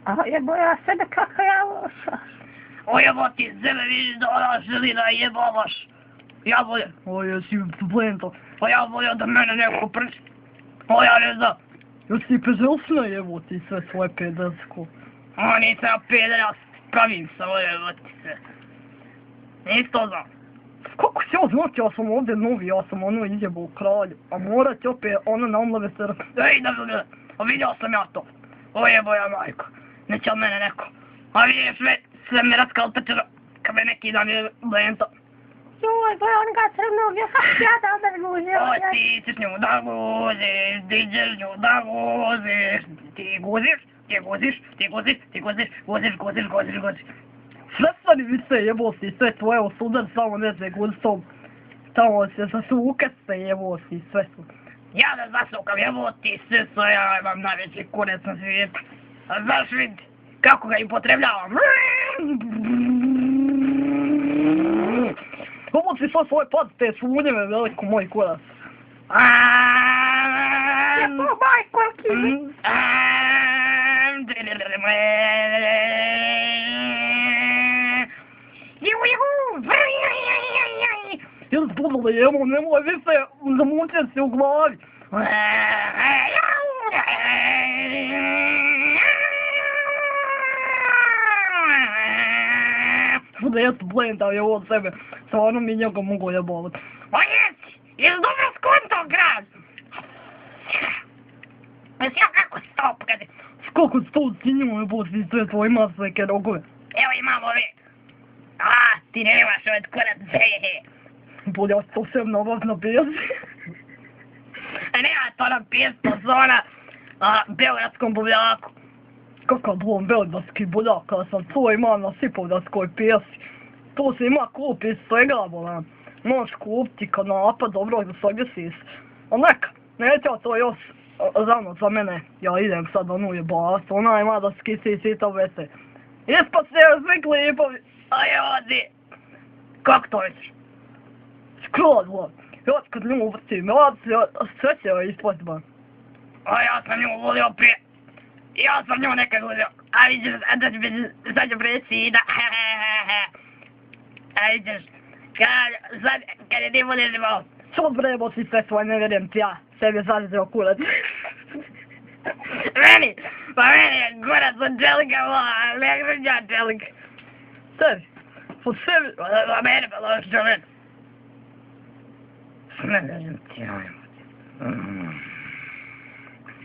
A jebo ja sebe kako ja loša. O jebo ti sebe vidiš da ona želi da jebavaš. Ja volio. O, jesi blento. Pa ja volio da mene neko prči. O ja ne znam. Jesi pezelsno jebo ti sve svoje pedersko. O nisam ja peder, ja pravim se o jebo ti se. Nis to znam. Kako će ovo znati, ja sam ovdje novi, ja sam ono izjebao u kralju. A morat će opet ono na omlave se... Ej, da, vidio sam ja to. O jebo ja majko. Neće od mene neko. A vidiš sve mi raskaltečeno. Kad me neki dan je blento. Joj, boj on ga crnog, ja kako ja da održužio. O, ti ćeš nju da guziš, ti ćeš nju da guziš. Ti guziš, guziš. Sve stvari vi se jebosti, sve tvoje osudar, samo ne se gustom. Tamo se zasuke se jebosti, sve su. Ja da zasukam jeboti, sve su, ja imam najveći kurec na svijetu. A znaš vidi, kako ga upotrebljavam. Ovo si sad svoje pad, te sunjeve veliko moj kurac. Ja to majko, ki. Jel zbudilo jebo, nemoj vi se zamučiti se u glavi. Da ja sam blendao je od sebe, stvarno mi njega mogu jebovat. O jesi, jesi dobro skonto grad? Jesi ja kako si to pokazi? Kako si to skinjuo jebosti sve tvoje masneke rogove? Evo imam ove. A, ti nemaš od kurac, Bolje ja to sve navazna pjesi. Nema to na pjesma zona Beogradskom buvljaku. Kakav dvom beogradski buljak, kada sam to imam na sipovdatskoj pjesi. To se ima kupi iz svega, bolam. Možeš kupiti kanapa dobro da se objesiš. A neka, neće to još rano za mene. Ja idem sad onu jebavat, ona ima da skisi sita vese. Ispa se svi klipovi. Aj odi. Kako to vidiš? Skroz, bolam. Ja kad nju uvrtim, ja sve će joj ispati, bolam. A ja sam nju volio prije. Ja sam nju nekad volio. A vidiš, sad ću preći da A vidiš, kad je ti voliš malo. Što brebo si sve svoje, ne vjerujem ti ja. Sebi je zalizio kurac. Meni je kurac Anđelika vola, ali ne gledam Anđelika. Sebi? Po sebi? A mene pa loš čovjek. Ne gledam ti, ajmo.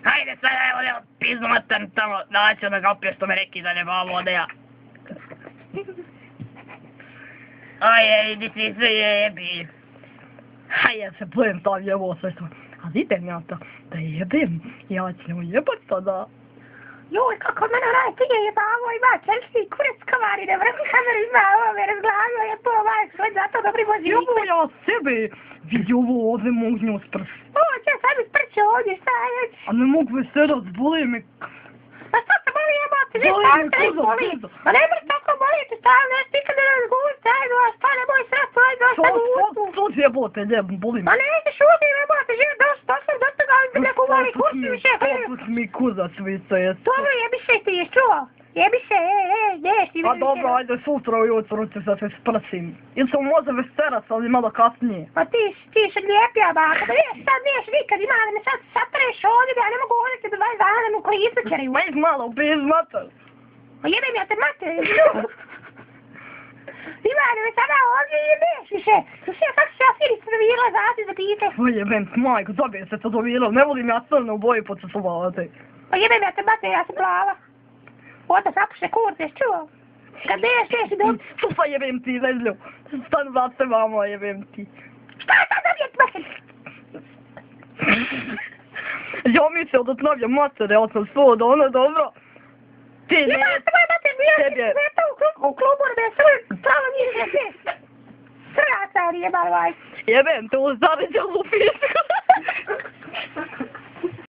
Hajde sad, evo, pizdu matan tamo, daću da ga opet što me neki da ne bavo ode ja. Aj, idi ti sve jebi. Aj, ja se bojem tam jebo sve to. Ali idem ja to, da jebem, ja ću nju jebat sada. Joj, kako mene najprije jebavo ima čelski kurac kavari, ne vrati kameru ima ove razglavio je to ovaj svoj zato dobri vozi. Jebo ja sebe, vidi ovo ovdje mogu nju sprst. O, će sad mi sprče ovdje, šta je? A ne mogu veserat, boli me. Pa šta se boli jebati, ne stavim te ih boli. Pa ne mrš tako boli, ti stavim nešto nikad ne razgovor, stajno, a šta ne boj sred svoj, došta mi ustu. Što jebote, ljebom, boli me. Pa ne, ti šuti, jebote, živ, došta do toga, ali bi neko voli kursi više. Poput mi kuza svica jesu. Dobro, jebi se, ti ješ čuo? Jebi se, gdješ ti? A dobro, ajde sutra ujutro ću se sprsim. Ili sam možda večeras, ali malo kasnije. Pa ti si lijepija baka, da vidiš sad niješ nikad, ima da me sad satreš ovdje, da ja ne mogu hoditi do 20 dana, da mu klisu čeraju. Bez malo, bez mater. Pa jebem ja te mater, ima da me sada ovdje jebeš više. Slušaj, kako se ja siri servirala zati za pite? Pa jebem, majko, zabije se tetovirao, ne volim ja crne u boji pocesovati. Pa jebem ja te mater, ja sam plava. Onda zapuše kurce, čuo? Kad neš i dom... Slušaj, jebem ti, Nezlju. Stan vrate, mamo, jebem ti. Šta je sad dobijek, mater? Ja mislio da tnavlja matere, ja sam svoj da ono dobro. Ti ne... Jeba, tvoj mater, ja sam sveta u klubu, da je svoj pravo nije sve. Srata, jeba, vaj. Jebem te, u zaređenu pisku.